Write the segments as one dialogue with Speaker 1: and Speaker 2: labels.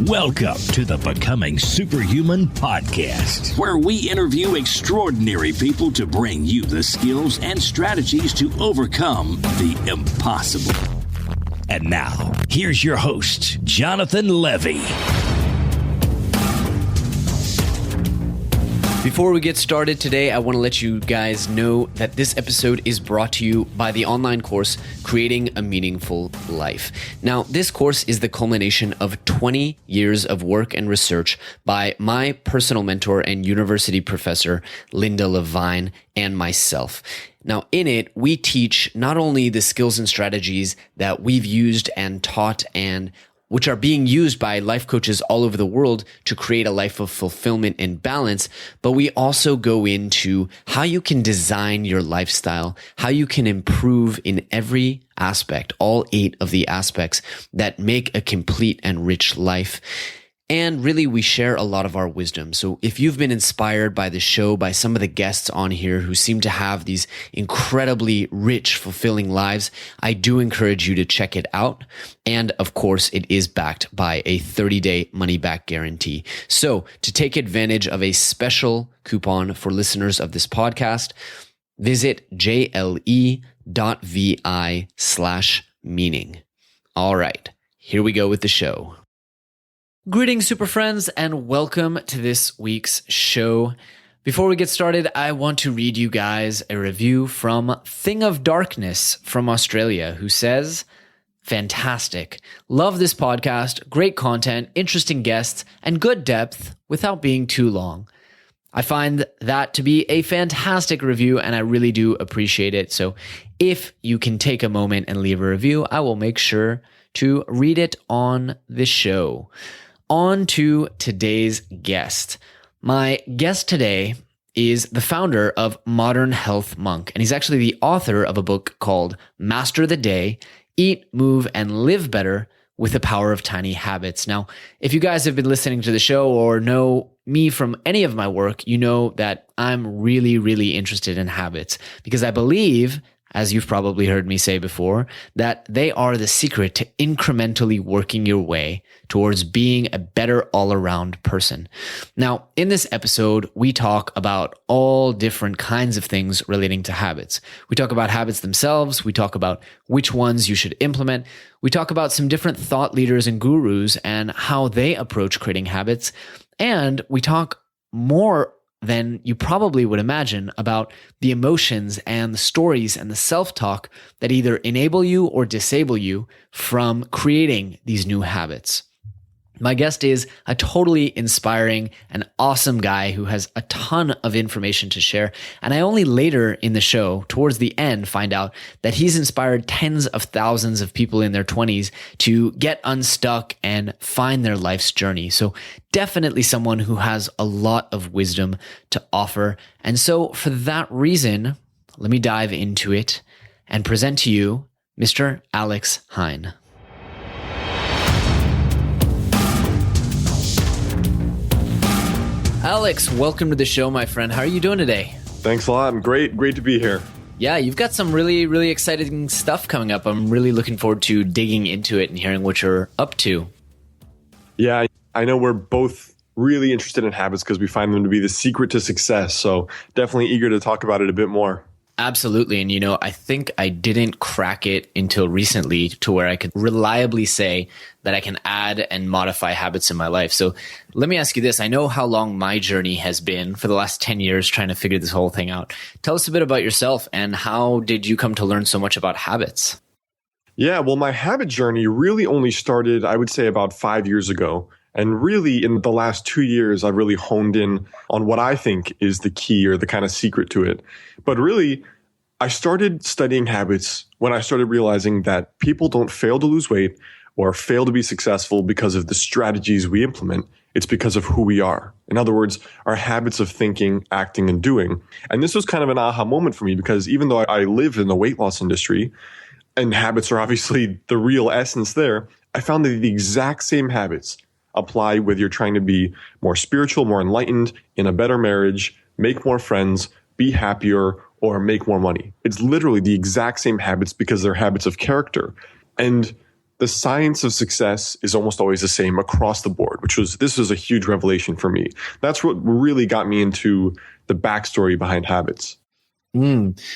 Speaker 1: Welcome to the Becoming Superhuman podcast, where we interview extraordinary people to bring you the skills and strategies to overcome the impossible. And now, here's your host, Jonathan Levy.
Speaker 2: Before we get started today, I want to let you guys know that this episode is brought to you by the online course, Creating a Meaningful Life. Now, this course is the culmination of 20 years of work and research by my personal mentor and university professor, Linda Levine, and myself. Now, in it, we teach not only the skills and strategies that we've used and taught and which are being used by life coaches all over the world to create a life of fulfillment and balance, but we also go into how you can design your lifestyle, how you can improve in every aspect, all 8 of the aspects that make a complete and rich life. And really, we share a lot of our wisdom. So if you've been inspired by the show, by some of the guests on here who seem to have these incredibly rich, fulfilling lives, I do encourage you to check it out. And of course, it is backed by a 30-day money-back guarantee. So to take advantage of a special coupon for listeners of this podcast, visit jle.vi/meaning. All right, here we go with the show. Greetings, super friends, and welcome to this week's show. Before we get started, I want to read you guys a review from Thing of Darkness from Australia, who says, "Fantastic. Love this podcast. Great content, interesting guests, and good depth without being too long." I find that to be a fantastic review, and I really do appreciate it. So if you can take a moment and leave a review, I will make sure to read it on the show. On to today's guest. My guest today is the founder of Modern Health Monk, and he's actually the author of a book called Master the Day, Eat, Move, and Live Better with the Power of Tiny Habits. Now, if you guys have been listening to the show or know me from any of my work, you know that I'm really, really interested in habits because I believe, as you've probably heard me say before, that they are the secret to incrementally working your way towards being a better all-around person. Now, in this episode, we talk about all different kinds of things relating to habits. We talk about habits themselves. We talk about which ones you should implement. We talk about some different thought leaders and gurus and how they approach creating habits. And we talk more than you probably would imagine about the emotions and the stories and the self-talk that either enable you or disable you from creating these new habits. My guest is a totally inspiring and awesome guy who has a ton of information to share. And I only later in the show, towards the end, find out that he's inspired tens of thousands of people in their 20s to get unstuck and find their life's journey. So definitely someone who has a lot of wisdom to offer. And so for that reason, let me dive into it and present to you Mr. Alex Heyne. Alex, welcome to the show, my friend. How are you doing today?
Speaker 3: Thanks a lot. Great to be here.
Speaker 2: Yeah, you've got some really, really exciting stuff coming up. I'm really looking forward to digging into it and hearing what you're up to.
Speaker 3: Yeah, I know we're both really interested in habits because we find them to be the secret to success. So definitely eager to talk about it a bit more.
Speaker 2: Absolutely. And, I think I didn't crack it until recently to where I could reliably say that I can add and modify habits in my life. So let me ask you this. I know how long my journey has been for the last 10 years trying to figure this whole thing out. Tell us a bit about yourself and how did you come to learn so much about habits?
Speaker 3: Yeah, well, my habit journey really only started, I would say, about 5 years ago. And really, in the last 2 years, I've really honed in on what I think is the key or the kind of secret to it. But really, I started studying habits when I started realizing that people don't fail to lose weight or fail to be successful because of the strategies we implement. It's because of who we are. In other words, our habits of thinking, acting, and doing. And this was kind of an aha moment for me because even though I live in the weight loss industry, and habits are obviously the real essence there, I found that the exact same habits apply whether you're trying to be more spiritual, more enlightened, in a better marriage, make more friends, be happier, or make more money. It's literally the exact same habits because they're habits of character. And the science of success is almost always the same across the board, this was a huge revelation for me. That's what really got me into the backstory behind habits.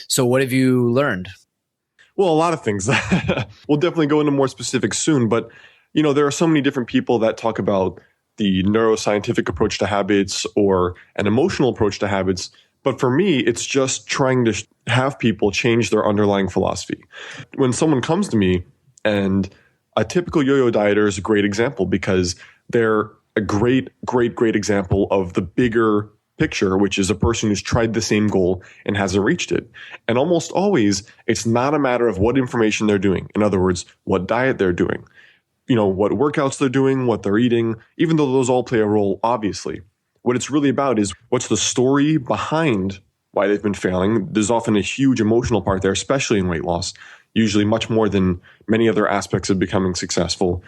Speaker 2: So what have you learned?
Speaker 3: Well, a lot of things. We'll definitely go into more specifics soon, but there are so many different people that talk about the neuroscientific approach to habits or an emotional approach to habits. But for me, it's just trying to have people change their underlying philosophy. When someone comes to me, and a typical yo-yo dieter is a great example because they're a great example of the bigger picture, which is a person who's tried the same goal and hasn't reached it. And almost always, it's not a matter of what information they're doing. In other words, what diet they're doing, what workouts they're doing, what they're eating, even though those all play a role, obviously. What it's really about is what's the story behind why they've been failing. There's often a huge emotional part there, especially in weight loss, usually much more than many other aspects of becoming successful.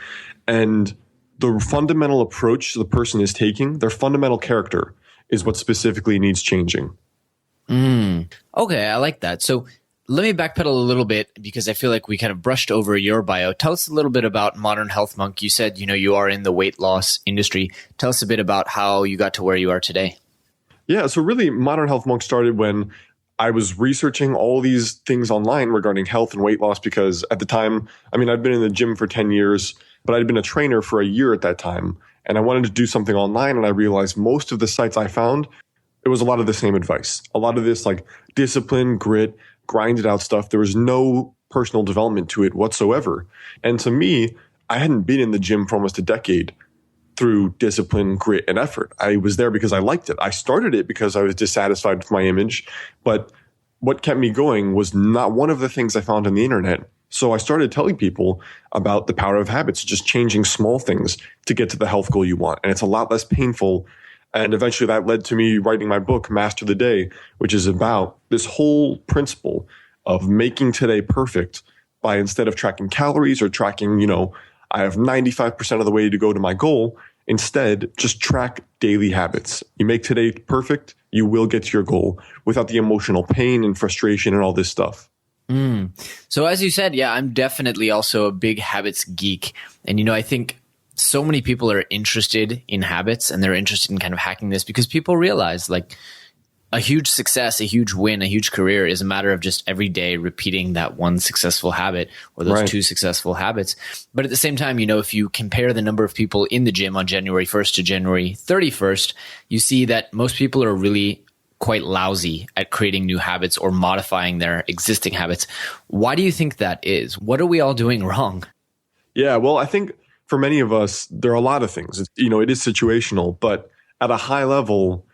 Speaker 3: And the fundamental approach the person is taking, their fundamental character, is what specifically needs changing.
Speaker 2: Okay, I like that. So let me backpedal a little bit because I feel like we kind of brushed over your bio. Tell us a little bit about Modern Health Monk. You said, you are in the weight loss industry. Tell us a bit about how you got to where you are today.
Speaker 3: Yeah, so really Modern Health Monk started when I was researching all these things online regarding health and weight loss because at the time, I'd been in the gym for 10 years, but I'd been a trainer for a year at that time. And I wanted to do something online, and I realized most of the sites I found, it was a lot of the same advice. A lot of this like discipline, grit, grinded out stuff. There was no personal development to it whatsoever. And to me, I hadn't been in the gym for almost a decade through discipline, grit, and effort. I was there because I liked it. I started it because I was dissatisfied with my image. But what kept me going was not one of the things I found on the internet. So I started telling people about the power of habits, just changing small things to get to the health goal you want. And it's a lot less painful. And eventually that led to me writing my book, Master the Day, which is about this whole principle of making today perfect by instead of tracking calories or tracking, I have 95% of the way to go to my goal. Instead, just track daily habits. You make today perfect, you will get to your goal without the emotional pain and frustration and all this stuff.
Speaker 2: So as you said, yeah, I'm definitely also a big habits geek. And, I think so many people are interested in habits and they're interested in kind of hacking this because people realize like a huge success, a huge win, a huge career is a matter of just every day repeating that one successful habit or those two successful habits. But at the same time, if you compare the number of people in the gym on January 1st to January 31st, you see that most people are really quite lousy at creating new habits or modifying their existing habits. Why do you think that is? What are we all doing wrong?
Speaker 3: Yeah, well, I think for many of us, there are a lot of things. It is situational, but at a high level,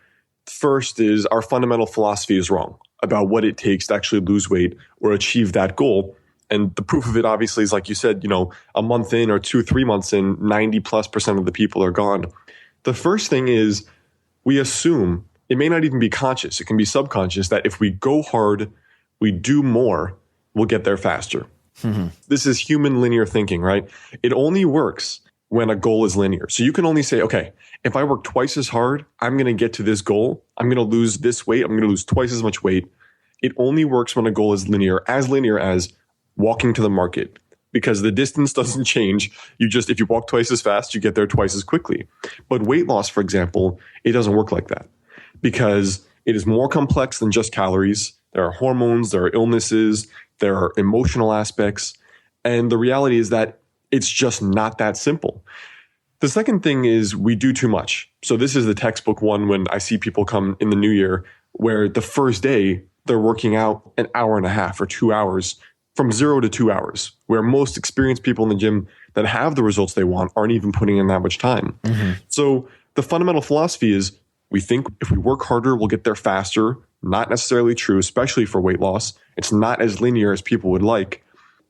Speaker 3: first is our fundamental philosophy is wrong about what it takes to actually lose weight or achieve that goal. And the proof of it obviously is like you said, a month in or 2-3 months in, 90+% of the people are gone. The first thing is we assume, it may not even be conscious, it can be subconscious, that if we go hard, we do more, we'll get there faster. This is human linear thinking, right? It only works when a goal is linear. So you can only say, okay, if I work twice as hard, I'm going to get to this goal. I'm going to lose this weight. I'm going to lose twice as much weight. It only works when a goal is linear as walking to the market, because the distance doesn't change. If you walk twice as fast, you get there twice as quickly. But weight loss, for example, it doesn't work like that because it is more complex than just calories. There are hormones, there are illnesses, there are emotional aspects. And the reality is that it's just not that simple. The second thing is we do too much. So this is the textbook one when I see people come in the new year where the first day they're working out an hour and a half or 2 hours, from 0 to 2 hours, where most experienced people in the gym that have the results they want aren't even putting in that much time. So the fundamental philosophy is we think if we work harder, we'll get there faster. Not necessarily true, especially for weight loss. It's not as linear as people would like.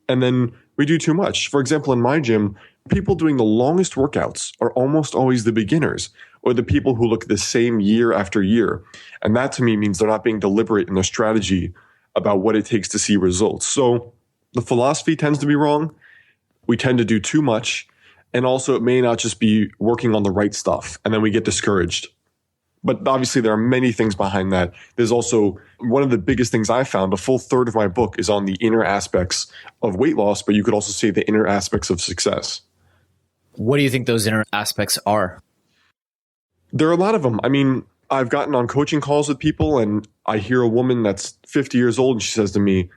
Speaker 3: And then we do too much. For example, in my gym, people doing the longest workouts are almost always the beginners or the people who look the same year after year. And that to me means they're not being deliberate in their strategy about what it takes to see results. So the philosophy tends to be wrong. We tend to do too much. And also it may not just be working on the right stuff. And then we get discouraged. But obviously, there are many things behind that. There's also one of the biggest things I found, a full third of my book is on the inner aspects of weight loss, but you could also say the inner aspects of success.
Speaker 2: What do you think those inner aspects are?
Speaker 3: There are a lot of them. I mean, I've gotten on coaching calls with people and I hear a woman that's 50 years old and she says to me,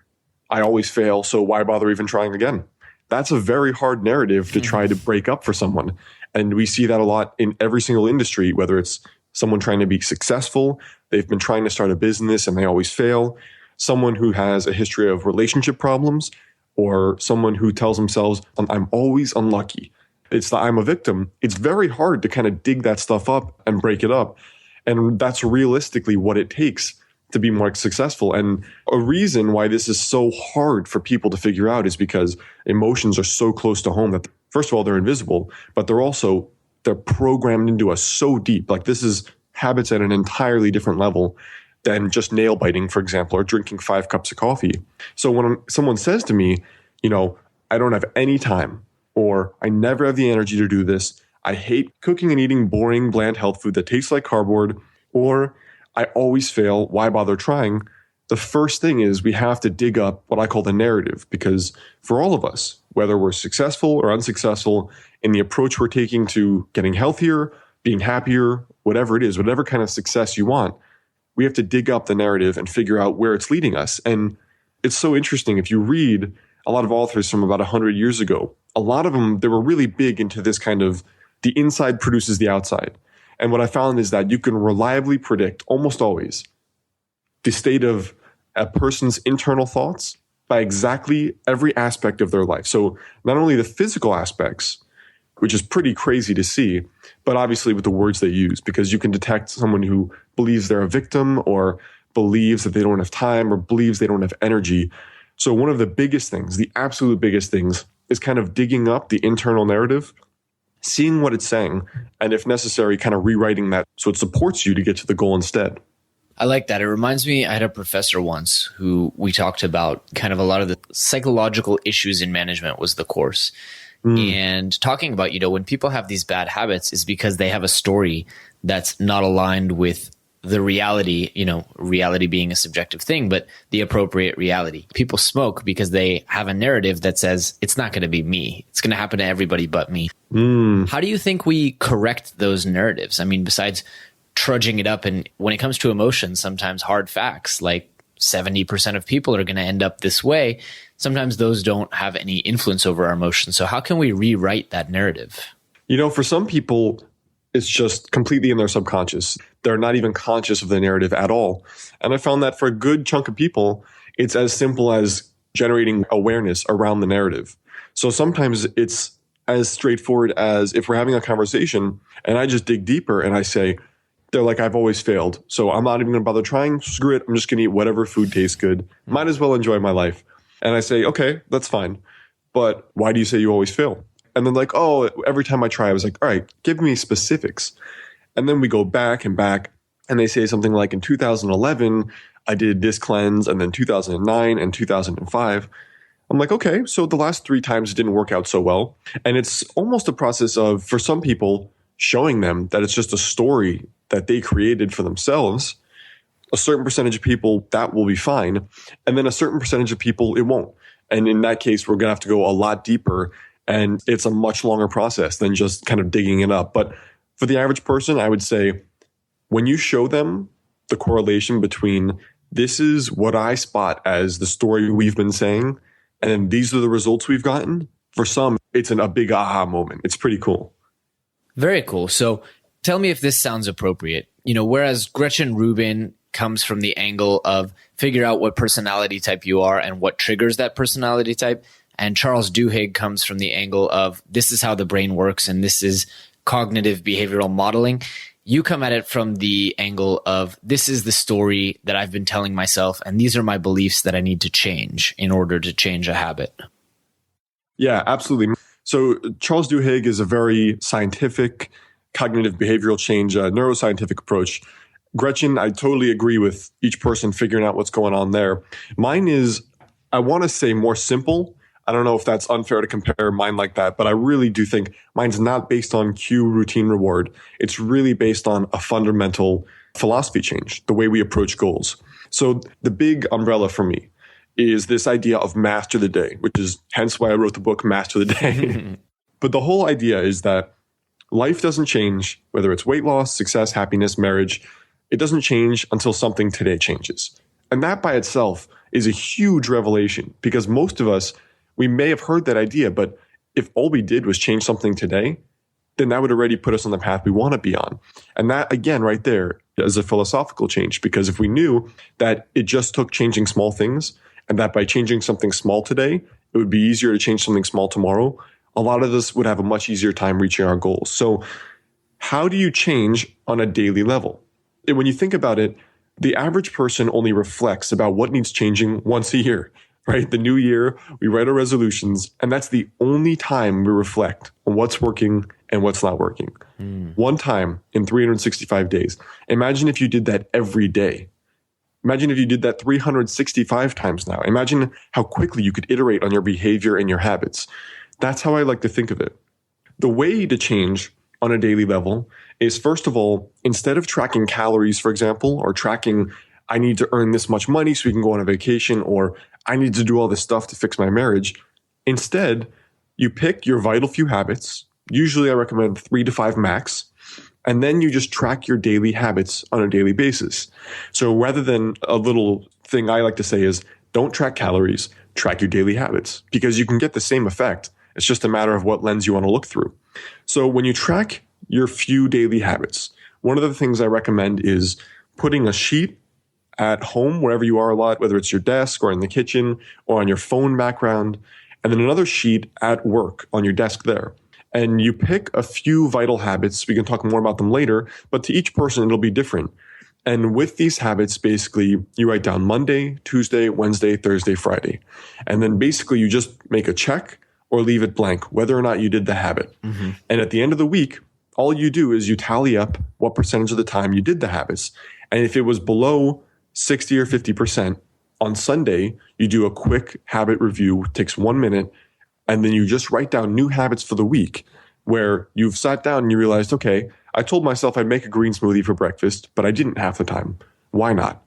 Speaker 3: I always fail, so why bother even trying again? That's a very hard narrative to try to break up for someone. And we see that a lot in every single industry, whether it's someone trying to be successful, they've been trying to start a business and they always fail, someone who has a history of relationship problems, or someone who tells themselves, I'm always unlucky. It's the I'm a victim. It's very hard to kind of dig that stuff up and break it up. And that's realistically what it takes to be more successful. And a reason why this is so hard for people to figure out is because emotions are so close to home that, first of all, they're invisible, but they're programmed into us so deep. Like this is habits at an entirely different level than just nail biting, for example, or drinking 5 cups of coffee. So when someone says to me, I don't have any time, or I never have the energy to do this, I hate cooking and eating boring, bland health food that tastes like cardboard, or I always fail, why bother trying? The first thing is we have to dig up what I call the narrative, because for all of us, whether we're successful or unsuccessful in the approach we're taking to getting healthier, being happier, whatever it is, whatever kind of success you want, we have to dig up the narrative and figure out where it's leading us. And it's so interesting. If you read a lot of authors from about 100 years ago, a lot of them, they were really big into this kind of the inside produces the outside. And what I found is that you can reliably predict almost always the state of a person's internal thoughts by exactly every aspect of their life. So not only the physical aspects, which is pretty crazy to see, but obviously with the words they use, because you can detect someone who believes they're a victim or believes that they don't have time or believes they don't have energy. So one of the biggest things, the absolute biggest things, is kind of digging up the internal narrative, seeing what it's saying, and if necessary, kind of rewriting that so it supports you to get to the goal instead.
Speaker 2: I like that. It reminds me, I had a professor once who we talked about kind of a lot of the psychological issues in management was the course. And talking about, when people have these bad habits is because they have a story that's not aligned with the reality, reality being a subjective thing, but the appropriate reality. People smoke because they have a narrative that says, it's not going to be me. It's going to happen to everybody but me. How do you think we correct those narratives? I mean, besides trudging it up, and when it comes to emotions, sometimes hard facts like 70% of people are going to end up this way. Sometimes those don't have any influence over our emotions. So how can we rewrite that narrative?
Speaker 3: For some people, it's just completely in their subconscious. They're not even conscious of the narrative at all. And I found that for a good chunk of people, it's as simple as generating awareness around the narrative. So sometimes it's as straightforward as if we're having a conversation and I just dig deeper and I say, they're like, I've always failed, so I'm not even going to bother trying. Screw it. I'm just going to eat whatever food tastes good. Might as well enjoy my life. And I say, okay, that's fine. But why do you say you always fail? And then every time I try, I was like, all right, give me specifics. And then we go back and they say something like in 2011, I did this cleanse, and then 2009 and 2005. I'm like, okay, so the last 3 times it didn't work out so well. And it's almost a process of, for some people, showing them that it's just a story that they created for themselves. A certain percentage of people, that will be fine. And then a certain percentage of people, it won't. And in that case, we're going to have to go a lot deeper. And it's a much longer process than just kind of digging it up. But for the average person, I would say when you show them the correlation between this is what I spot as the story we've been saying, and then these are the results we've gotten, for some, it's a big aha moment. It's pretty cool.
Speaker 2: Very cool. So tell me if this sounds appropriate. Whereas Gretchen Rubin comes from the angle of figure out what personality type you are and what triggers that personality type. And Charles Duhigg comes from the angle of this is how the brain works and this is cognitive behavioral modeling. You come at it from the angle of this is the story that I've been telling myself and these are my beliefs that I need to change in order to change a habit.
Speaker 3: Yeah, absolutely. So Charles Duhigg is a very scientific cognitive behavioral change, neuroscientific approach. Gretchen, I totally agree with each person figuring out what's going on there. Mine is, I want to say more simple. I don't know if that's unfair to compare mine like that, but I really do think mine's not based on cue, routine, reward. It's really based on a fundamental philosophy change, the way we approach goals. So the big umbrella for me is this idea of master the day, which is hence why I wrote the book, Master the Day. But the whole idea is that life doesn't change, whether it's weight loss, success, happiness, marriage. It doesn't change until something today changes. And that by itself is a huge revelation because most of us, we may have heard that idea, but if all we did was change something today, then that would already put us on the path we want to be on. And that, again, right there is a philosophical change because if we knew that it just took changing small things and that by changing something small today, it would be easier to change something small tomorrow, a lot of us would have a much easier time reaching our goals. So how do you change on a daily level? And when you think about it, the average person only reflects about what needs changing once a year, right? The new year, we write our resolutions, and that's the only time we reflect on what's working and what's not working. One time in 365 days. Imagine if you did that every day. Imagine if you did that 365 times now. Imagine how quickly you could iterate on your behavior and your habits. That's how I like to think of it. The way to change on a daily level is, first of all, instead of tracking calories, for example, or tracking, I need to earn this much money so we can go on a vacation, or I need to do all this stuff to fix my marriage. Instead, you pick your vital few habits. Usually I recommend 3 to 5 max. And then you just track your daily habits on a daily basis. So rather than a little thing I like to say is don't track calories, track your daily habits because you can get the same effect. It's just a matter of what lens you want to look through. So when you track your few daily habits, one of the things I recommend is putting a sheet at home, wherever you are a lot, whether it's your desk or in the kitchen or on your phone background, and then another sheet at work on your desk there. And you pick a few vital habits. We can talk more about them later, but to each person, it'll be different. And with these habits, basically, you write down Monday, Tuesday, Wednesday, Thursday, Friday. And then basically you just make a check or leave it blank, whether or not you did the habit. And at the end of the week, all you do is you tally up what percentage of the time you did the habits. And if it was below 60 or 50%, on Sunday, you do a quick habit review, takes 1 minute, and then you just write down new habits for the week where you've sat down and you realized, okay, I told myself I'd make a green smoothie for breakfast, but I didn't half the time. Why not?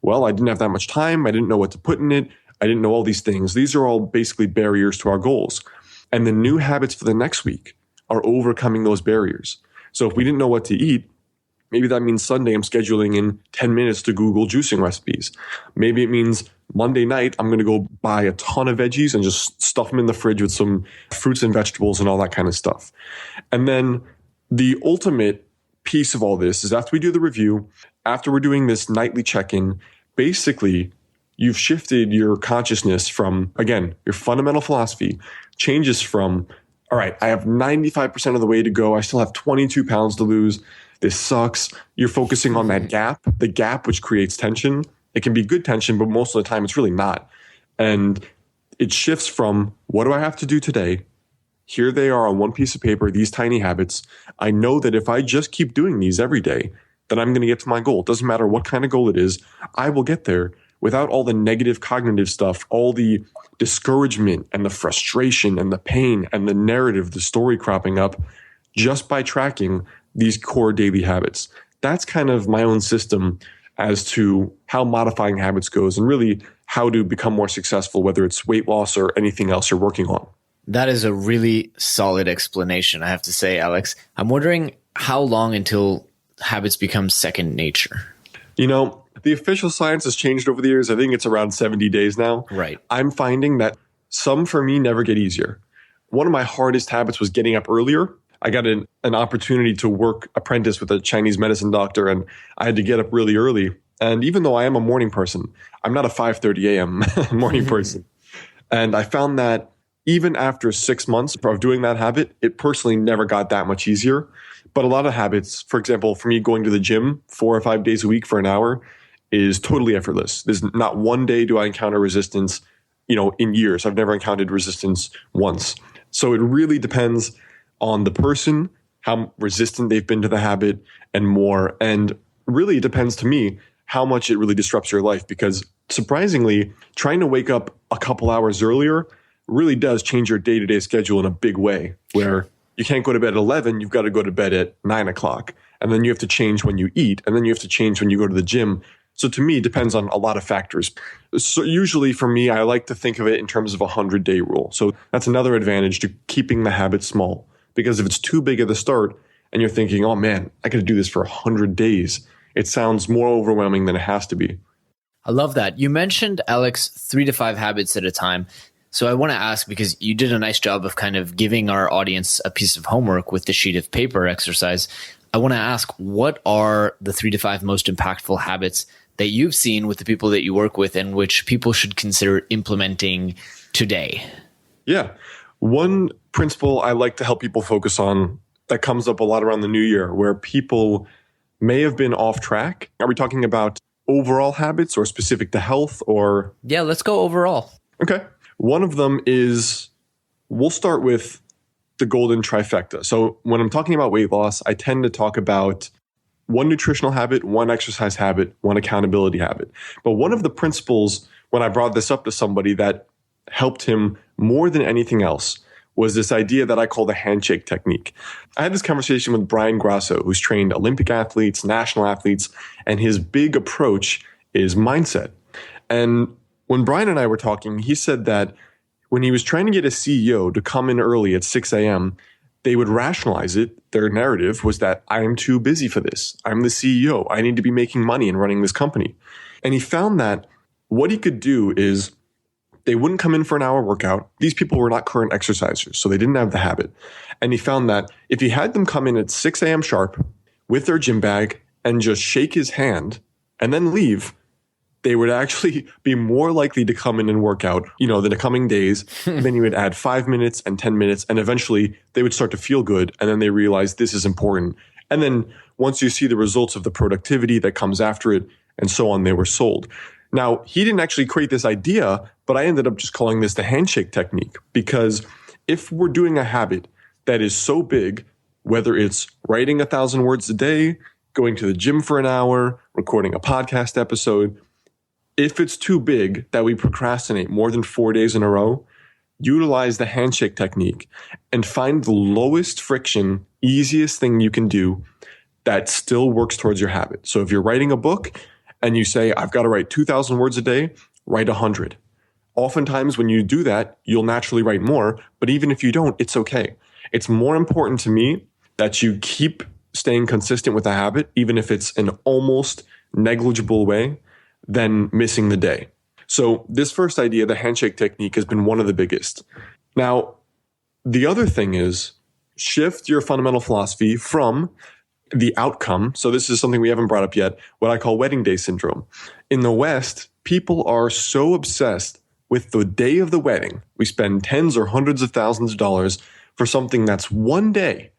Speaker 3: Well, I didn't have that much time. I didn't know what to put in it. I didn't know all these things. These are all basically barriers to our goals. And the new habits for the next week are overcoming those barriers. So if we didn't know what to eat, maybe that means Sunday I'm scheduling in 10 minutes to Google juicing recipes. Maybe it means Monday night I'm going to go buy a ton of veggies and just stuff them in the fridge with some fruits and vegetables and all that kind of stuff. And then the ultimate piece of all this is after we do the review, after we're doing this nightly check-in, basically you've shifted your consciousness from, again, your fundamental philosophy changes from, all right, I have 95% of the way to go. I still have 22 pounds to lose. This sucks. You're focusing on that gap, the gap which creates tension. It can be good tension, but most of the time it's really not. And it shifts from what do I have to do today? Here they are on one piece of paper, these tiny habits. I know that if I just keep doing these every day, then I'm going to get to my goal. It doesn't matter what kind of goal it is. I will get there without all the negative cognitive stuff, all the discouragement and the frustration and the pain and the narrative, the story cropping up just by tracking these core daily habits. That's kind of my own system as to how modifying habits goes and really how to become more successful, whether it's weight loss or anything else you're working on.
Speaker 2: That is a really solid explanation, I have to say, Alex. I'm wondering how long until habits become second nature?
Speaker 3: You know, the official science has changed over the years. I think it's around 70 days now.
Speaker 2: Right.
Speaker 3: I'm finding that some for me never get easier. One of my hardest habits was getting up earlier. I got an opportunity to work apprentice with a Chinese medicine doctor, and I had to get up really early. And even though I am a morning person, I'm not a 5:30 a.m. morning person. And I found that even after 6 months of doing that habit, it personally never got that much easier. But a lot of habits, for example, for me going to the gym 4 or 5 days a week for an hour is totally effortless. There's not one day do I encounter resistance, in years. I've never encountered resistance once. So it really depends on the person, how resistant they've been to the habit and more. And really it depends to me how much it really disrupts your life, because surprisingly, trying to wake up a couple hours earlier really does change your day-to-day schedule in a big way, where you can't go to bed at 11, you've got to go to bed at 9 o'clock. And then you have to change when you eat. And then you have to change when you go to the gym. So to me, it depends on a lot of factors. So usually for me, I like to think of it in terms of a 100-day rule. So that's another advantage to keeping the habit small. Because if it's too big at the start and you're thinking, oh man, I got to do this for 100 days, it sounds more overwhelming than it has to be.
Speaker 2: I love that. You mentioned, Alex, 3 to 5 habits at a time. So I want to ask, because you did a nice job of kind of giving our audience a piece of homework with the sheet of paper exercise. I want to ask, what are the 3 to 5 most impactful habits that you've seen with the people that you work with and which people should consider implementing today?
Speaker 3: Yeah. One principle I like to help people focus on that comes up a lot around the new year, where people may have been off track. Are we talking about overall habits or specific to health or?
Speaker 2: Yeah, let's go overall.
Speaker 3: Okay. One of them is, we'll start with the Golden Trifecta. So when I'm talking about weight loss, I tend to talk about one nutritional habit, one exercise habit, one accountability habit. But one of the principles when I brought this up to somebody that helped him more than anything else was this idea that I call the handshake technique. I had this conversation with Brian Grasso, who's trained Olympic athletes, national athletes, and his big approach is mindset. And when Brian and I were talking, he said that when he was trying to get a CEO to come in early at 6 a.m., they would rationalize it. Their narrative was that I am too busy for this. I'm the CEO. I need to be making money and running this company. And he found that what he could do is they wouldn't come in for an hour workout. These people were not current exercisers, so they didn't have the habit. And he found that if he had them come in at 6 a.m. sharp with their gym bag and just shake his hand and then leave, they would actually be more likely to come in and work out, the coming days. Then you would add 5 minutes and 10 minutes, and eventually they would start to feel good. And then they realize this is important. And then once you see the results of the productivity that comes after it and so on, they were sold. Now, he didn't actually create this idea, but I ended up just calling this the handshake technique, because if we're doing a habit that is so big, whether it's writing 1,000 words a day, going to the gym for an hour, recording a podcast episode, if it's too big that we procrastinate more than 4 days in a row, utilize the handshake technique and find the lowest friction, easiest thing you can do that still works towards your habit. So if you're writing a book and you say, I've got to write 2,000 words a day, write 100. Oftentimes when you do that, you'll naturally write more, but even if you don't, it's okay. It's more important to me that you keep staying consistent with a habit, even if it's an almost negligible way, than missing the day. So this first idea, the handshake technique, has been one of the biggest. Now, the other thing is shift your fundamental philosophy from the outcome. So this is something we haven't brought up yet, what I call wedding day syndrome. In the West, people are so obsessed with the day of the wedding. We spend tens or hundreds of thousands of dollars for something that's one day.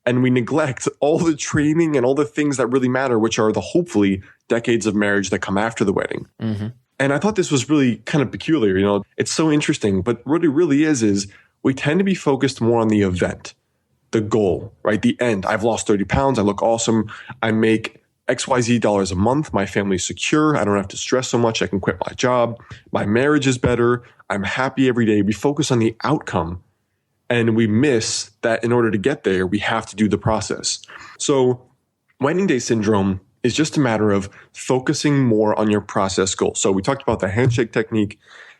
Speaker 3: And we neglect all the training and all the things that really matter, which are the hopefully decades of marriage that come after the wedding. Mm-hmm. And I thought this was really kind of peculiar. It's so interesting. But what it really is we tend to be focused more on the event, the goal, right? The end. I've lost 30 pounds. I look awesome. I make XYZ dollars a month. My family's secure. I don't have to stress so much. I can quit my job. My marriage is better. I'm happy every day. We focus on the outcome. And we miss that in order to get there, we have to do the process. So wedding day syndrome is just a matter of focusing more on your process goal. So we talked about the handshake technique.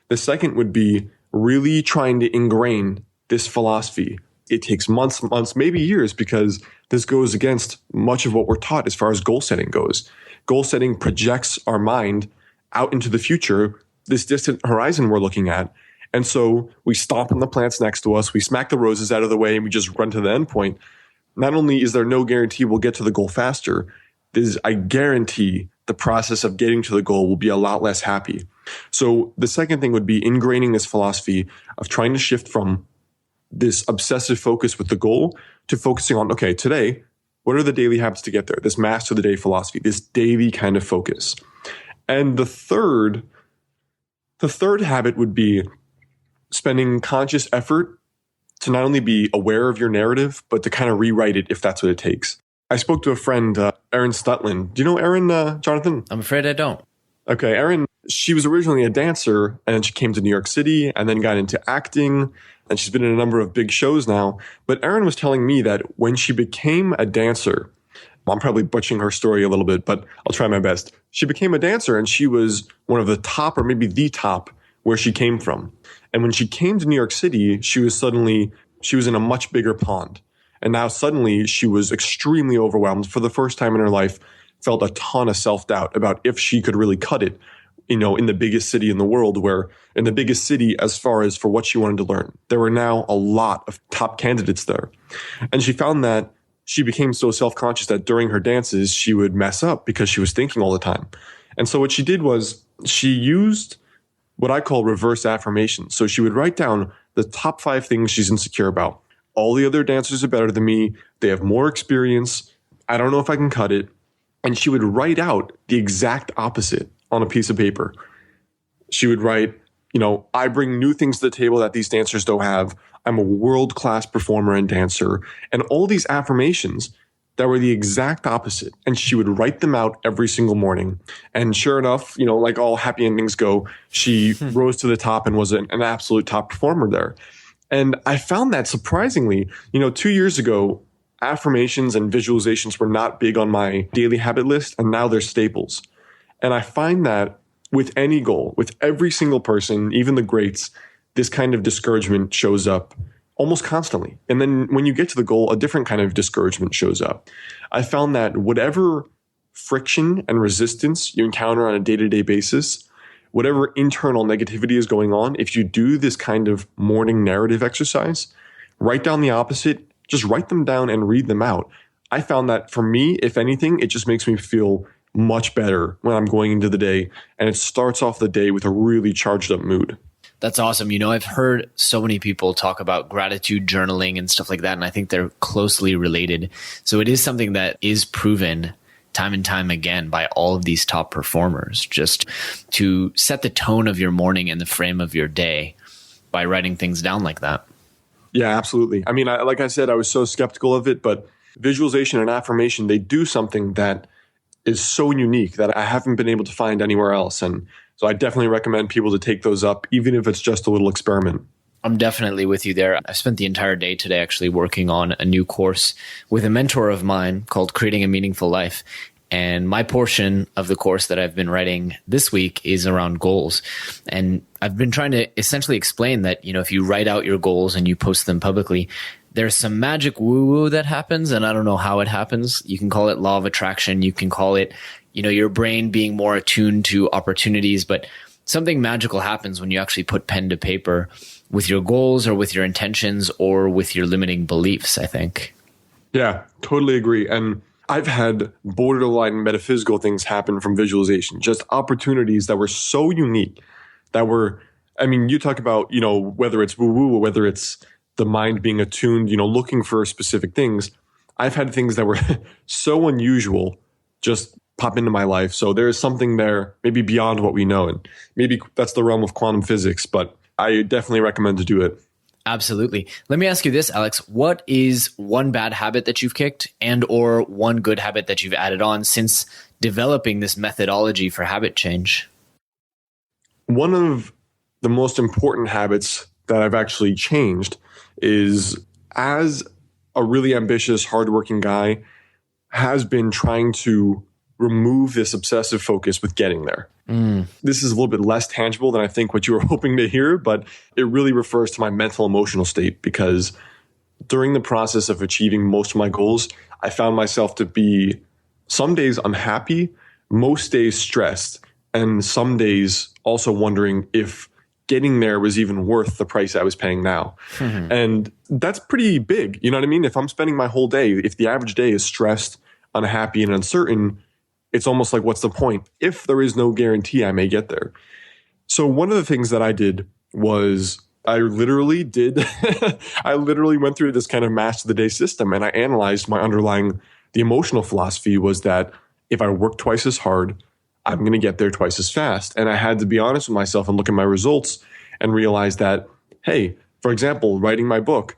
Speaker 3: The second would be really trying to ingrain this philosophy. It takes months, maybe years, because this goes against much of what we're taught as far as goal setting goes. Goal setting projects our mind out into the future, this distant horizon we're looking at. And so we stomp on the plants next to us, we smack the roses out of the way, and we just run to the end point. Not only is there no guarantee we'll get to the goal faster, I guarantee the process of getting to the goal will be a lot less happy. So the second thing would be ingraining this philosophy of trying to shift from this obsessive focus with the goal to focusing on, okay, today, what are the daily habits to get there? This master the day philosophy, this daily kind of focus. And the third habit would be spending conscious effort to not only be aware of your narrative, but to kind of rewrite it if that's what it takes. I spoke to a friend, Erin Stutland. Do you know Erin, Jonathan?
Speaker 2: I'm afraid I don't.
Speaker 3: Okay, Erin, she was originally a dancer, and then she came to New York City and then got into acting. and she's been in a number of big shows now. But Erin was telling me that when she became a dancer, I'm probably butchering her story a little bit, but I'll try my best. She became a dancer and she was one of the top, or maybe the top, where she came from. And when she came to New York City, she was in a much bigger pond. And now suddenly she was extremely overwhelmed. For the first time in her life, felt a ton of self-doubt about if she could really cut it, in the biggest city in the world, where in the biggest city, as far as for what she wanted to learn, there were now a lot of top candidates there. And she found that she became so self-conscious that during her dances, she would mess up because she was thinking all the time. And so what she did was she used what I call reverse affirmation. So she would write down the top 5 things she's insecure about. All the other dancers are better than me. They have more experience. I don't know if I can cut it. And she would write out the exact opposite on a piece of paper. She would write, I bring new things to the table that these dancers don't have. I'm a world-class performer and dancer. And all these affirmations that were the exact opposite. And she would write them out every single morning. And sure enough, like all happy endings go, she rose to the top and was an absolute top performer there. And I found that surprisingly, 2 years ago, affirmations and visualizations were not big on my daily habit list, and now they're staples. And I find that with any goal, with every single person, even the greats, this kind of discouragement shows up almost constantly. And then when you get to the goal, a different kind of discouragement shows up. I found that whatever friction and resistance you encounter on a day-to-day basis, whatever internal negativity is going on, if you do this kind of morning narrative exercise, write down the opposite, just write them down and read them out. I found that for me, if anything, it just makes me feel much better when I'm going into the day, and it starts off the day with a really charged up mood.
Speaker 2: That's awesome. I've heard so many people talk about gratitude journaling and stuff like that, and I think they're closely related. So it is something that is proven time and time again by all of these top performers, just to set the tone of your morning and the frame of your day by writing things down like that.
Speaker 3: Yeah, absolutely. I mean, like I said, I was so skeptical of it, but visualization and affirmation, they do something that is so unique that I haven't been able to find anywhere else. And so I definitely recommend people to take those up, even if it's just a little experiment.
Speaker 2: I'm definitely with you there. I spent the entire day today actually working on a new course with a mentor of mine called Creating a Meaningful Life. And my portion of the course that I've been writing this week is around goals. And I've been trying to essentially explain that, if you write out your goals and you post them publicly, there's some magic woo-woo that happens, and I don't know how it happens. You can call it law of attraction. You can call it, your brain being more attuned to opportunities, but something magical happens when you actually put pen to paper with your goals or with your intentions or with your limiting beliefs, I think.
Speaker 3: Yeah, totally agree. And I've had borderline metaphysical things happen from visualization, just opportunities that were so unique that were, you talk about, whether it's woo-woo or whether it's the mind being attuned, looking for specific things. I've had things that were so unusual just pop into my life. So there is something there, maybe beyond what we know. And maybe that's the realm of quantum physics, but I definitely recommend to do it.
Speaker 2: Absolutely. Let me ask you this, Alex. What is one bad habit that you've kicked and or one good habit that you've added on since developing this methodology for habit change?
Speaker 3: One of the most important habits that I've actually changed is, as a really ambitious, hardworking guy, has been trying to remove this obsessive focus with getting there. This is a little bit less tangible than I think what you were hoping to hear, but it really refers to my mental emotional state, because during the process of achieving most of my goals, I found myself to be some days unhappy, most days stressed, and some days also wondering if getting there was even worth the price I was paying now. And that's pretty big. You know what I mean? If I'm spending my whole day, if the average day is stressed, unhappy, and uncertain, it's almost like, what's the point if there is no guarantee I may get there? So one of the things that I did was I literally went through this kind of match of the day system, and I analyzed the emotional philosophy was that if I work twice as hard, I'm going to get there twice as fast. And I had to be honest with myself and look at my results and realize that, hey, for example, writing my book,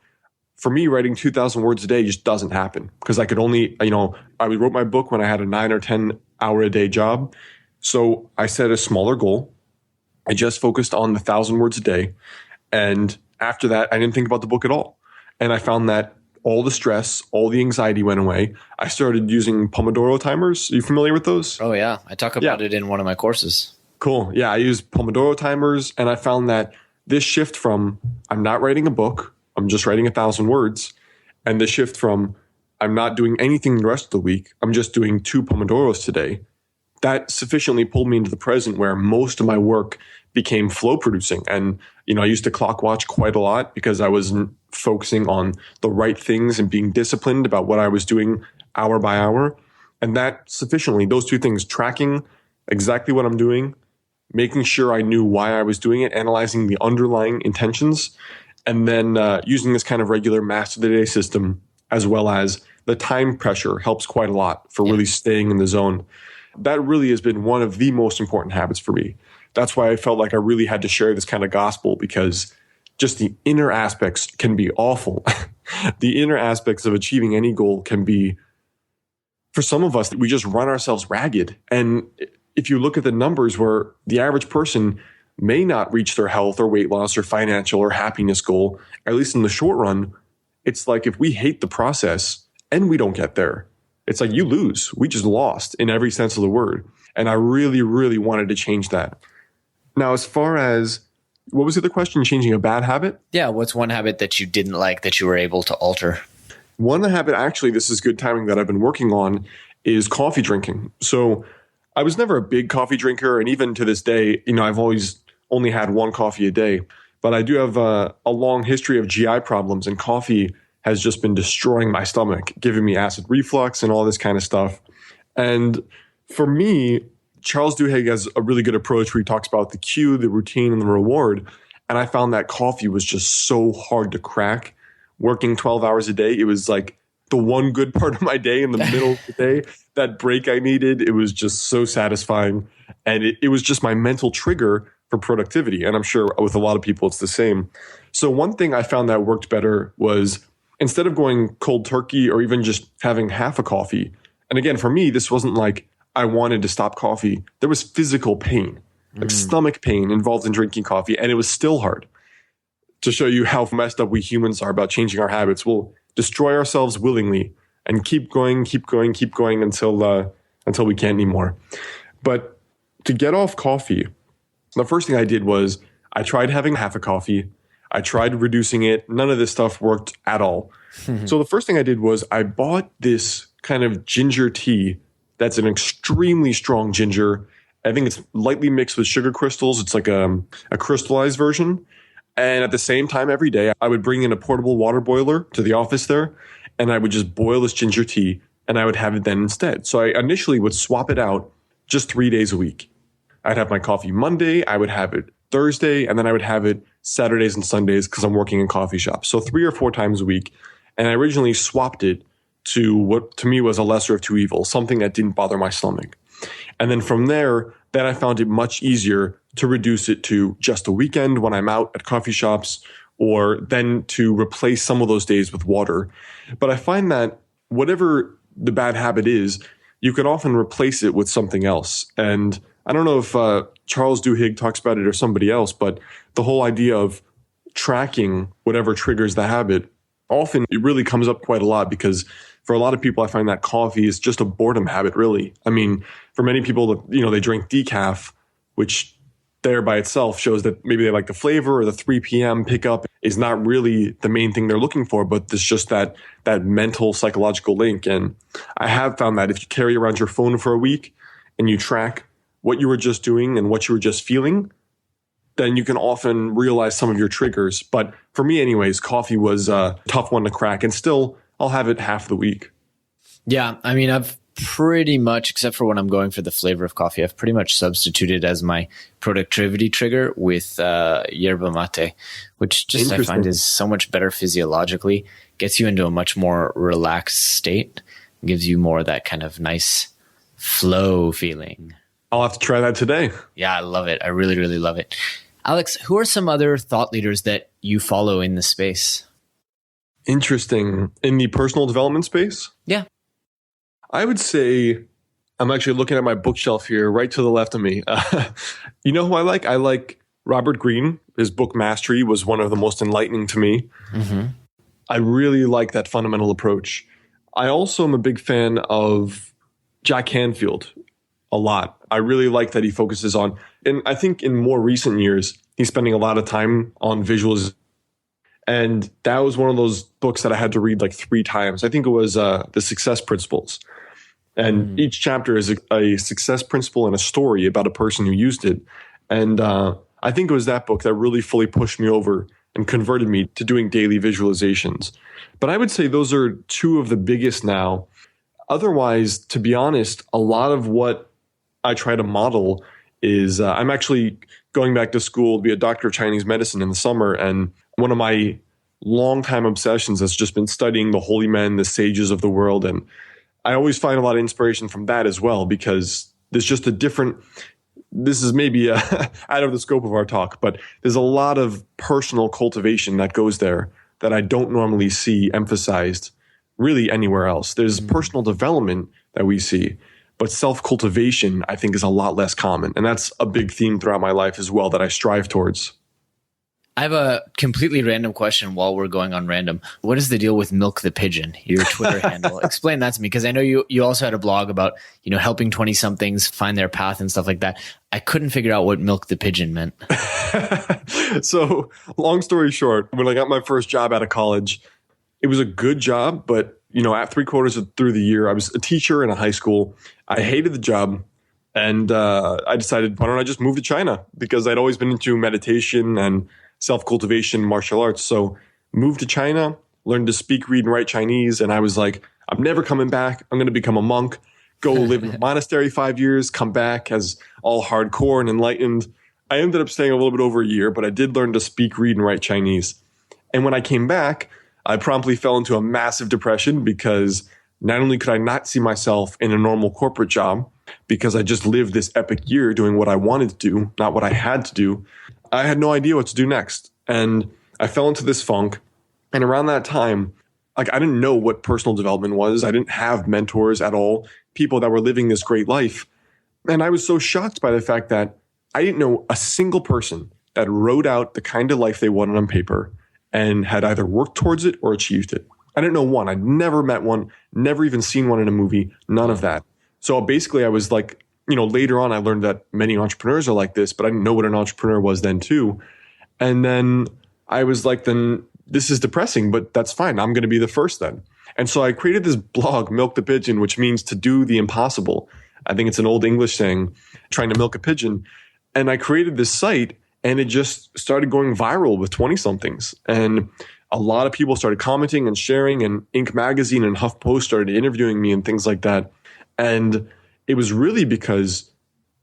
Speaker 3: for me, writing 2,000 words a day just doesn't happen, because I could only, I wrote my book when I had a 9 or 10 hour a day job. So I set a smaller goal. I just focused on the 1,000 words a day. And after that, I didn't think about the book at all. And I found that all the stress, all the anxiety went away. I started using Pomodoro timers. Are you familiar with those?
Speaker 2: Oh, yeah. I talk about it in one of my courses.
Speaker 3: Cool. Yeah, I use Pomodoro timers, and I found that this shift from I'm not writing a book, I'm just writing 1,000 words, and the shift from I'm not doing anything the rest of the week, I'm just doing 2 Pomodoros today, that sufficiently pulled me into the present where most of my work became flow producing. And, I used to clock watch quite a lot because I wasn't focusing on the right things and being disciplined about what I was doing hour by hour. And that sufficiently, those 2 things, tracking exactly what I'm doing, making sure I knew why I was doing it, analyzing the underlying intentions, and then using this kind of regular master the day system, as well as the time pressure helps quite a lot for really staying in the zone. That really has been one of the most important habits for me. That's why I felt like I really had to share this kind of gospel, because just the inner aspects can be awful. The inner aspects of achieving any goal can be, for some of us, we just run ourselves ragged. And if you look at the numbers where the average person may not reach their health or weight loss or financial or happiness goal, at least in the short run, it's like if we hate the process and we don't get there, it's like you lose. We just lost in every sense of the word. And I really, really wanted to change that. Now, as far as, what was the other question? Changing a bad habit?
Speaker 2: Yeah. What's one habit that you didn't like that you were able to alter?
Speaker 3: One habit, actually, this is good timing, that I've been working on is coffee drinking. So I was never a big coffee drinker. And even to this day, I've always only had 1 coffee a day. But I do have a long history of GI problems, and coffee has just been destroying my stomach, giving me acid reflux and all this kind of stuff. And for me, Charles Duhigg has a really good approach where he talks about the cue, the routine, and the reward. And I found that coffee was just so hard to crack. Working 12 hours a day, it was like the one good part of my day in the middle of the day, that break I needed. It was just so satisfying. And it was just my mental trigger for productivity. And I'm sure with a lot of people, it's the same. So one thing I found that worked better was, instead of going cold turkey or even just having half a coffee, and again, for me, this wasn't like I wanted to stop coffee. There was physical pain, like stomach pain involved in drinking coffee, and it was still hard. To show you how messed up we humans are about changing our habits, we'll destroy ourselves willingly and keep going until we can't anymore. But to get off coffee, the first thing I did was I tried having half a coffee. I tried reducing it. None of this stuff worked at all. So the first thing I did was I bought this kind of ginger tea that's an extremely strong ginger. I think it's lightly mixed with sugar crystals. It's like a crystallized version. And at the same time, every day, I would bring in a portable water boiler to the office there, and I would just boil this ginger tea, and I would have it then instead. So I initially would swap it out just 3 days a week. I'd have my coffee Monday, I would have it Thursday, and then I would have it Saturdays and Sundays because I'm working in coffee shops. So 3 or 4 times a week. And I originally swapped it to what to me was a lesser of 2 evils, something that didn't bother my stomach. And then from there, then I found it much easier to reduce it to just a weekend when I'm out at coffee shops, or then to replace some of those days with water. But I find that whatever the bad habit is, you can often replace it with something else. And I don't know if Charles Duhigg talks about it or somebody else, but the whole idea of tracking whatever triggers the habit, often it really comes up quite a lot, because for a lot of people, I find that coffee is just a boredom habit, really. I mean, for many people, they drink decaf, which there by itself shows that maybe they like the flavor, or the 3 p.m. pickup is not really the main thing they're looking for, but there's just that mental psychological link. And I have found that if you carry around your phone for a week and you track what you were just doing and what you were just feeling, then you can often realize some of your triggers. But for me anyways, coffee was a tough one to crack, and still I'll have it half the week.
Speaker 2: Yeah. I mean, I've pretty much, except for when I'm going for the flavor of coffee, I've pretty much substituted as my productivity trigger with yerba mate, which just I find is so much better physiologically, gets you into a much more relaxed state, gives you more of that kind of nice flow feeling.
Speaker 3: I'll have to try that today.
Speaker 2: Yeah, I love it. I really, really love it. Alex, who are some other thought leaders that you follow in the space?
Speaker 3: Interesting. In the personal development space?
Speaker 2: Yeah.
Speaker 3: I would say, I'm actually looking at my bookshelf here, right to the left of me. You know who I like? I like Robert Greene, his book Mastery was one of the most enlightening to me.
Speaker 2: Mm-hmm.
Speaker 3: I really like that fundamental approach. I also am a big fan of Jack Canfield a lot. I really like that he focuses on, and I think in more recent years, he's spending a lot of time on visuals. And that was one of those books that I had to read like 3 times. I think it was The Success Principles. And each chapter is a success principle and a story about a person who used it. And I think it was that book that really fully pushed me over and converted me to doing daily visualizations. But I would say those are 2 of the biggest now. Otherwise, to be honest, a lot of what I try to model is I'm actually going back to school to be a doctor of Chinese medicine in the summer. And one of my longtime obsessions has just been studying the holy men, the sages of the world. And I always find a lot of inspiration from that as well, because there's just a different, this is maybe out of the scope of our talk, but there's a lot of personal cultivation that goes there that I don't normally see emphasized really anywhere else. There's personal development that we see, but self-cultivation, I think, is a lot less common. And that's a big theme throughout my life as well that I strive towards.
Speaker 2: I have a completely random question while we're going on random. What is the deal with Milk the Pigeon, your Twitter handle? Explain that to me, because I know you also had a blog about, helping 20-somethings find their path and stuff like that. I couldn't figure out what Milk the Pigeon meant.
Speaker 3: So long story short, when I got my first job out of college, it was a good job, but at 3/4 through the year, I was a teacher in a high school. I hated the job. And I decided, why don't I just move to China? Because I'd always been into meditation and self-cultivation, martial arts. So moved to China, learned to speak, read, and write Chinese. And I was like, I'm never coming back. I'm going to become a monk, go live in a monastery 5 years, come back as all hardcore and enlightened. I ended up staying a little bit over a year, but I did learn to speak, read, and write Chinese. And when I came back, I promptly fell into a massive depression because not only could I not see myself in a normal corporate job, because I just lived this epic year doing what I wanted to do, not what I had to do, I had no idea what to do next. And I fell into this funk. And around that time, I didn't know what personal development was. I didn't have mentors at all, people that were living this great life. And I was so shocked by the fact that I didn't know a single person that wrote out the kind of life they wanted on paper and had either worked towards it or achieved it. I didn't know one. I'd never met one, never even seen one in a movie, none of that. So basically I was like, later on I learned that many entrepreneurs are like this, but I didn't know what an entrepreneur was then too. And then I was like, then this is depressing, but that's fine. I'm going to be the first then. And so I created this blog, Milk the Pigeon, which means to do the impossible. I think it's an old English saying, trying to milk a pigeon. And I created this site and it just started going viral with 20-somethings. And a lot of people started commenting and sharing, and Inc. magazine and HuffPost started interviewing me and things like that. And it was really because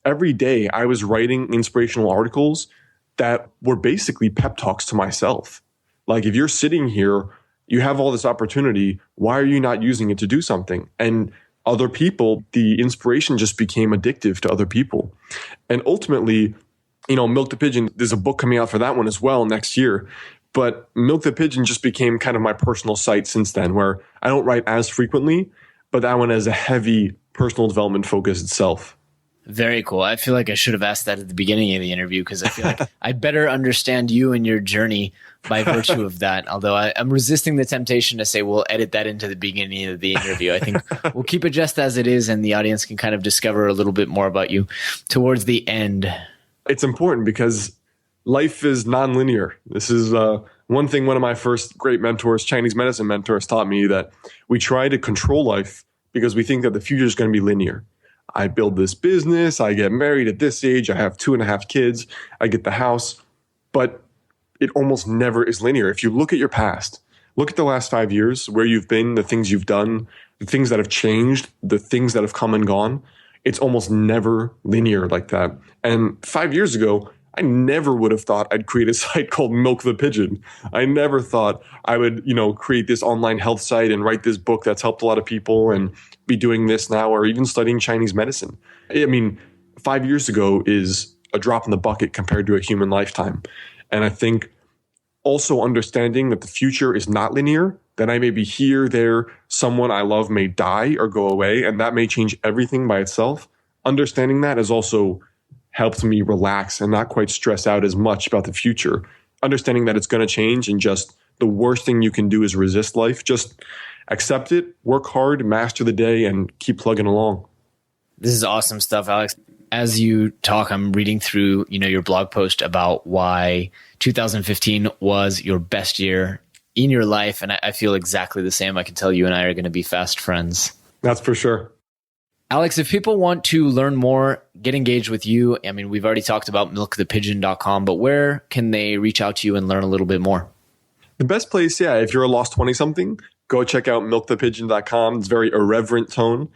Speaker 3: every day I was writing inspirational articles that were basically pep talks to myself. Like, if you're sitting here, you have all this opportunity, why are you not using it to do something? And other people, the inspiration just became addictive to other people. And ultimately, Milk the Pigeon, there's a book coming out for that one as well next year. But Milk the Pigeon just became kind of my personal site since then, where I don't write as frequently, but that one has a heavy personal development focus itself.
Speaker 2: Very cool. I feel like I should have asked that at the beginning of the interview, because I feel like I better understand you and your journey by virtue of that. Although I'm resisting the temptation to say we'll edit that into the beginning of the interview. I think we'll keep it just as it is, and the audience can kind of discover a little bit more about you towards the end.
Speaker 3: It's important because life is nonlinear. This is one thing one of my first great mentors, Chinese medicine mentors, taught me, that we try to control life because we think that the future is going to be linear. I build this business, I get married at this age, I have 2.5 kids, I get the house, but it almost never is linear. If you look at your past, look at the last 5 years, where you've been, the things you've done, the things that have changed, the things that have come and gone, it's almost never linear like that. And 5 years ago, I never would have thought I'd create a site called Milk the Pigeon. I never thought I would, create this online health site and write this book that's helped a lot of people and be doing this now, or even studying Chinese medicine. I mean, 5 years ago is a drop in the bucket compared to a human lifetime. And I think also understanding that the future is not linear, that I may be here, there, someone I love may die or go away, and that may change everything by itself. Understanding that is also helped me relax and not quite stress out as much about the future. Understanding that it's going to change, and just the worst thing you can do is resist life. Just accept it, work hard, master the day, and keep plugging along.
Speaker 2: This is awesome stuff, Alex. As you talk, I'm reading through, your blog post about why 2015 was your best year in your life. And I feel exactly the same. I can tell you and I are going to be fast friends.
Speaker 3: That's for sure.
Speaker 2: Alex, if people want to learn more, get engaged with you, we've already talked about milkthepigeon.com, but where can they reach out to you and learn a little bit more?
Speaker 3: The best place, if you're a lost 20-something, go check out milkthepigeon.com. It's very irreverent tone.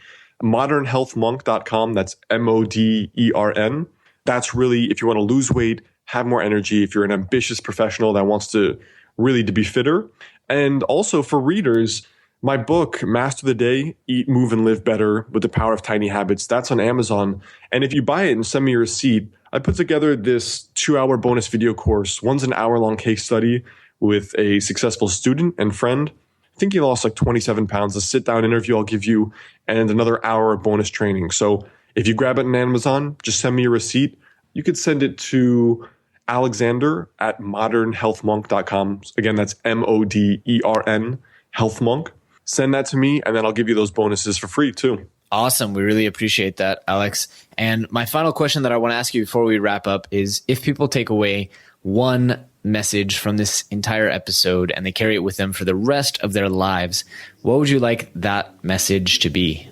Speaker 3: modernhealthmonk.com. That's MODERN. That's really, if you want to lose weight, have more energy, if you're an ambitious professional that wants to really to be fitter. And also for readers, my book, Master the Day, Eat, Move, and Live Better with the Power of Tiny Habits, that's on Amazon. And if you buy it and send me a receipt, I put together this 2-hour bonus video course. One's an hour-long case study with a successful student and friend. I think he lost like 27 pounds. A sit-down interview I'll give you, and another hour of bonus training. So if you grab it on Amazon, just send me a receipt. You could send it to Alexander at modernhealthmonk.com. Again, that's MODERN, Healthmonk. Send that to me, and then I'll give you those bonuses for free too.
Speaker 2: Awesome. We really appreciate that, Alex. And my final question that I want to ask you before we wrap up is, if people take away one message from this entire episode and they carry it with them for the rest of their lives, what would you like that message to be?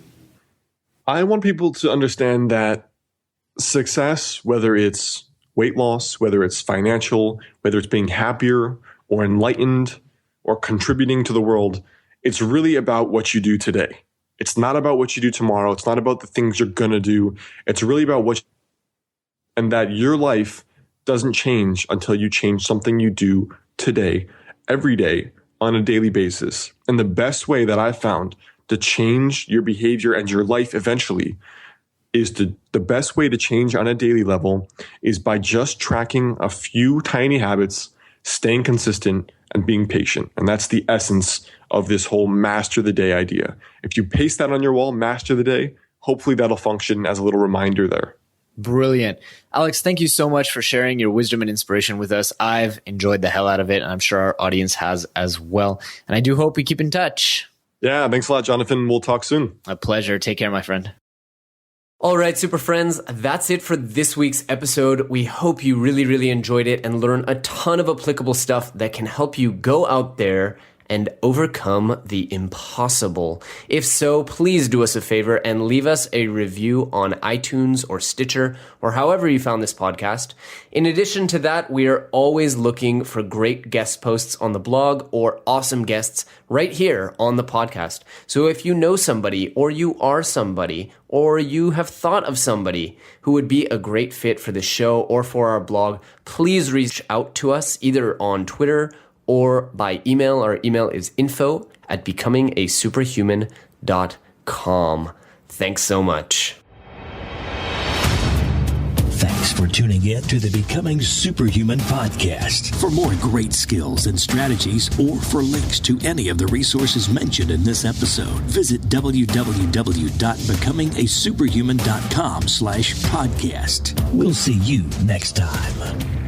Speaker 3: I want people to understand that success, whether it's weight loss, whether it's financial, whether it's being happier or enlightened or contributing to the world, it's really about what you do today. It's not about what you do tomorrow. It's not about the things you're going to do. It's really about and that your life doesn't change until you change something you do today, every day, on a daily basis. And the best way that I've found to change your behavior and your life eventually is the best way to change on a daily level is by just tracking a few tiny habits, staying consistent, and being patient. And that's the essence of this whole master the day idea. If you paste that on your wall, master the day, hopefully that'll function as a little reminder there.
Speaker 2: Brilliant. Alex, thank you so much for sharing your wisdom and inspiration with us. I've enjoyed the hell out of it, and I'm sure our audience has as well. And I do hope we keep in touch.
Speaker 3: Yeah, thanks a lot, Jonathan. We'll talk soon.
Speaker 2: A pleasure. Take care, my friend.
Speaker 4: All right, super friends, that's it for this week's episode. We hope you really, really enjoyed it and learned a ton of applicable stuff that can help you go out there and overcome the impossible. If so, please do us a favor and leave us a review on iTunes or Stitcher or however you found this podcast. In addition to that, we are always looking for great guest posts on the blog or awesome guests right here on the podcast. So if you know somebody, or you are somebody, or you have thought of somebody who would be a great fit for the show or for our blog, please reach out to us either on Twitter or by email. Our email is info@becomingasuperhuman.com. Thanks so much.
Speaker 1: Thanks for tuning in to the Becoming Superhuman podcast. For more great skills and strategies, or for links to any of the resources mentioned in this episode, visit www.becomingasuperhuman.com/podcast. We'll see you next time.